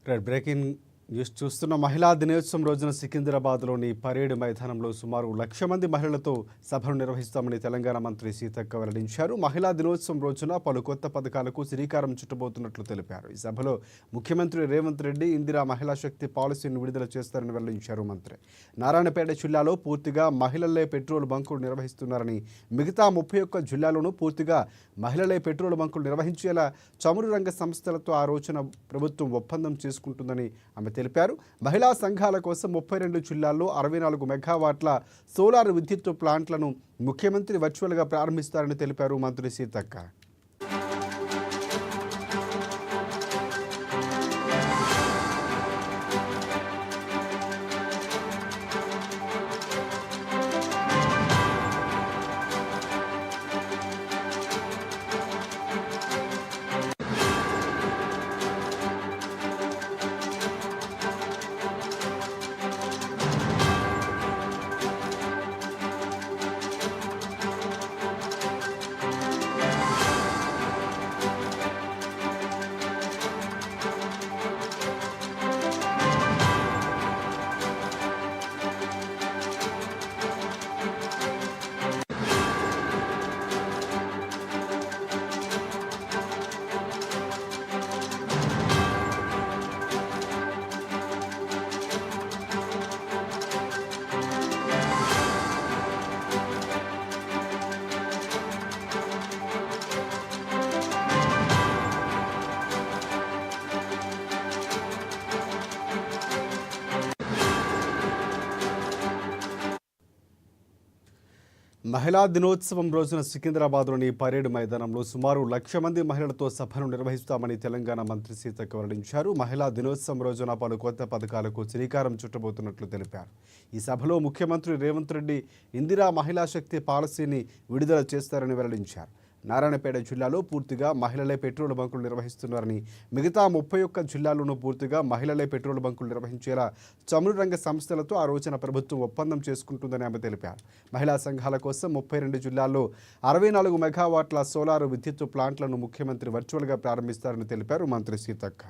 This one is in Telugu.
బ్రేకింగ్ న్యూస్ చూస్తున్న మహిళా దినోత్సవం రోజున సికింద్రాబాద్లోని పరేడ్ మైదానంలో సుమారు 1,00,000 మంది మహిళలతో సభను నిర్వహిస్తామని తెలంగాణ మంత్రి సీతక్క వెల్లడించారు. మహిళా దినోత్సవం రోజున పలు కొత్త పథకాలకు శ్రీకారం చుట్టబోతున్నట్లు తెలిపారు. ఈ సభలో ముఖ్యమంత్రి రేవంత్ రెడ్డి ఇందిరా మహిళా శక్తి పాలసీని విడుదల చేస్తారని వెల్లడించారు. మంత్రి నారాయణపేట జిల్లాలో పూర్తిగా మహిళలే పెట్రోల్ బంకులు నిర్వహిస్తున్నారని, మిగతా 31 జిల్లాల్లోనూ పూర్తిగా మహిళలే పెట్రోల్ బంకులు నిర్వహించేలా చమురు రంగ సంస్థలతో ఆ రోజున ప్రభుత్వం ఒప్పందం చేసుకుంటుందని ఆమె తెలిపారు. మహిళా సంఘాల కోసం 32 జిల్లాల్లో 64 మెగావాట్ల సోలార్ విద్యుత్ ప్లాంట్లను ముఖ్యమంత్రి వర్చువల్గా ప్రారంభిస్తారని తెలిపారు మంత్రి సీతక్క. మహిళా దినోత్సవం రోజున సికింద్రాబాద్లోని పరేడ్ మైదానంలో సుమారు 1,00,000 మంది మహిళలతో సభను నిర్వహిస్తామని తెలంగాణ మంత్రి సీతక్క వెల్లడించారు. మహిళా దినోత్సవం రోజున పలు కొత్త పథకాలకు శ్రీకారం చుట్టబోతున్నట్లు తెలిపారు. ఈ సభలో ముఖ్యమంత్రి రేవంత్ రెడ్డి ఇందిరా మహిళా శక్తి పాలసీని విడుదల చేస్తారని వెల్లడించారు. నారాయణపేట జిల్లాలో పూర్తిగా మహిళలే పెట్రోల్ బంకులు నిర్వహిస్తున్నారని, మిగతా 31 జిల్లాల్లోనూ పూర్తిగా మహిళలే పెట్రోల్ బంకులు నిర్వహించేలా చమురు రంగ సంస్థలతో ఆ రోజున ప్రభుత్వం ఒప్పందం చేసుకుంటుందని ఆమె తెలిపారు. మహిళా సంఘాల కోసం 32 జిల్లాల్లో 64 మెగావాట్ల సోలార్ విద్యుత్ ప్లాంట్లను ముఖ్యమంత్రి వర్చువల్గా ప్రారంభిస్తారని తెలిపారు మంత్రి సీతక్క.